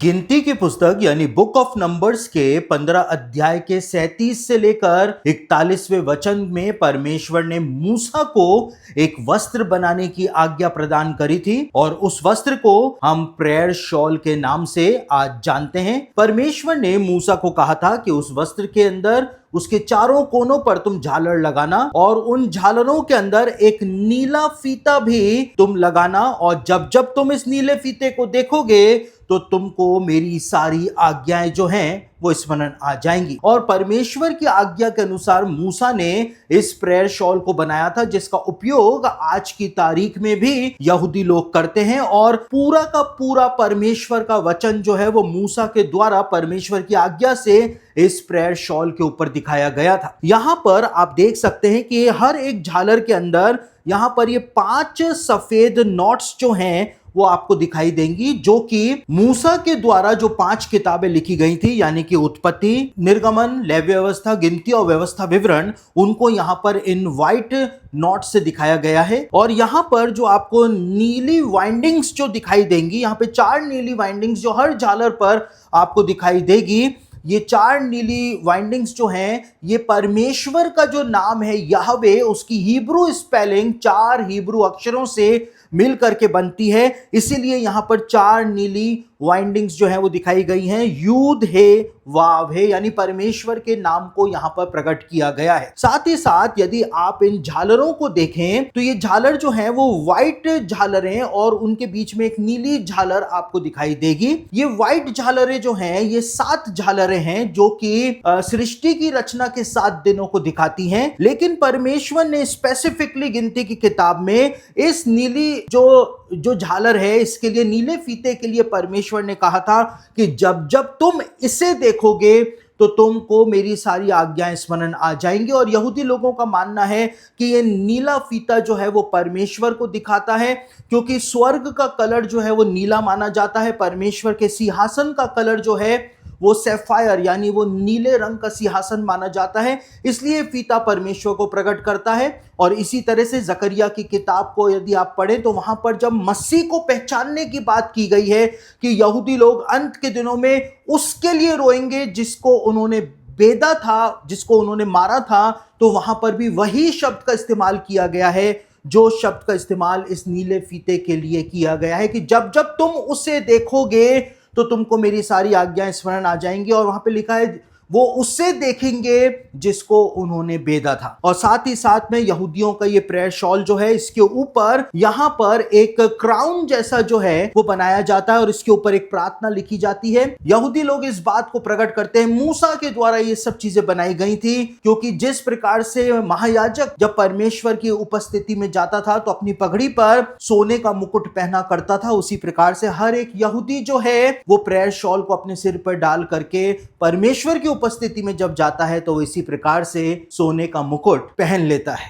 गिनती की पुस्तक यानी बुक ऑफ नंबर्स के 15 अध्याय के 37 से लेकर 41वें वचन में परमेश्वर ने मूसा को एक वस्त्र बनाने की आज्ञा प्रदान करी थी और उस वस्त्र को हम प्रेयर शॉल के नाम से आज जानते हैं। परमेश्वर ने मूसा को कहा था कि उस वस्त्र के अंदर उसके चारों कोनों पर तुम झालर लगाना और उन झालरों के अंदर एक नीला फीता भी तुम लगाना, और जब जब तुम इस नीले फीते को देखोगे तो तुमको मेरी सारी आज्ञाएं जो हैं वो स्मरण आ जाएंगी। और परमेश्वर की आज्ञा के अनुसार मूसा ने इस प्रेयर शॉल को बनाया था, जिसका उपयोग आज की तारीख में भी यहूदी लोग करते हैं। और पूरा का पूरा परमेश्वर का वचन जो है वो मूसा के द्वारा परमेश्वर की आज्ञा से इस प्रेयर शॉल के ऊपर दिखाया गया था। यहां पर आप देख सकते हैं कि हर एक झालर के अंदर यहां पर ये 5 सफेद नॉट्स जो हैं वो आपको दिखाई देंगी, जो कि मूसा के द्वारा जो 5 किताबें लिखी गई थी, यानी कि उत्पत्ति, निर्गमन, लेवी व्यवस्था, गिनती और व्यवस्था विवरण, उनको यहां पर इन व्हाइट नॉट से दिखाया गया है। और यहां पर जो आपको नीली वाइंडिंग्स जो दिखाई देंगी, यहां पे 4 नीली वाइंडिंग्स जो हर झालर पर आपको दिखाई देगी, ये 4 नीली वाइंडिंग्स जो हैं ये परमेश्वर का जो नाम है याहवे, उसकी हिब्रू स्पेलिंग 4 हिब्रू अक्षरों से मिल करके बनती है। इसीलिए यहां पर 4 नीली वाइंडिंग्स जो है वो दिखाई गई हैं। यूद है, वाव है, यानी परमेश्वर के नाम को यहां पर प्रकट किया गया है। साथ ही साथ यदि आप इन झालरों को देखें तो ये झालर जो है वो व्हाइट झालरें और उनके बीच में एक नीली झालर आपको दिखाई देगी। ये व्हाइट झालरें जो हैं ये 7 झालरें हैं जो कि सृष्टि की रचना के 7 दिनों को दिखाती हैं। लेकिन परमेश्वर ने स्पेसिफिकली गिनती की किताब में इस नीली जो झालर है, इसके लिए नीले फीते के लिए परमेश्वर ने कहा था कि जब जब तुम इसे देखोगे तो तुमको मेरी सारी आज्ञाएं स्मरण आ जाएंगी। और यहूदी लोगों का मानना है कि ये नीला फीता जो है वो परमेश्वर को दिखाता है, क्योंकि स्वर्ग का कलर जो है वो नीला माना जाता है। परमेश्वर के सिंहासन का कलर जो है वो सैफायर यानी वो नीले रंग का सिंहासन माना जाता है, इसलिए फीता परमेश्वर को प्रकट करता है। और इसी तरह से जकरिया की किताब को यदि आप पढ़ें तो वहां पर जब मसीह को पहचानने की बात की गई है कि यहूदी लोग अंत के दिनों में उसके लिए रोएंगे जिसको उन्होंने बेदा था, जिसको उन्होंने मारा था, तो वहां पर भी वही शब्द का इस्तेमाल किया गया है जो शब्द का इस्तेमाल इस नीले फीते के लिए किया गया है कि जब जब तुम उसे देखोगे तो तुमको मेरी सारी आज्ञाएं स्मरण आ जाएंगी। और वहां पे लिखा है वो उससे देखेंगे जिसको उन्होंने बेदा था। और साथ ही साथ में यहूदियों का ये प्रेयर शॉल जो है, इसके ऊपर यहां पर एक क्राउन जैसा जो है वो बनाया जाता है और इसके ऊपर एक प्रार्थना लिखी जाती है। यहूदी लोग इस बात को प्रकट करते हैं मूसा के द्वारा ये सब चीजें बनाई गई थी, क्योंकि जिस प्रकार से महायाजक जब परमेश्वर की उपस्थिति में जाता था तो अपनी पगड़ी पर सोने का मुकुट पहना करता था, उसी प्रकार से हर एक यहूदी जो है वो प्रेयर शॉल को अपने सिर पर डाल करके परमेश्वर की उपस्थिति में जब जाता है तो इसी प्रकार से सोने का मुकुट पहन लेता है।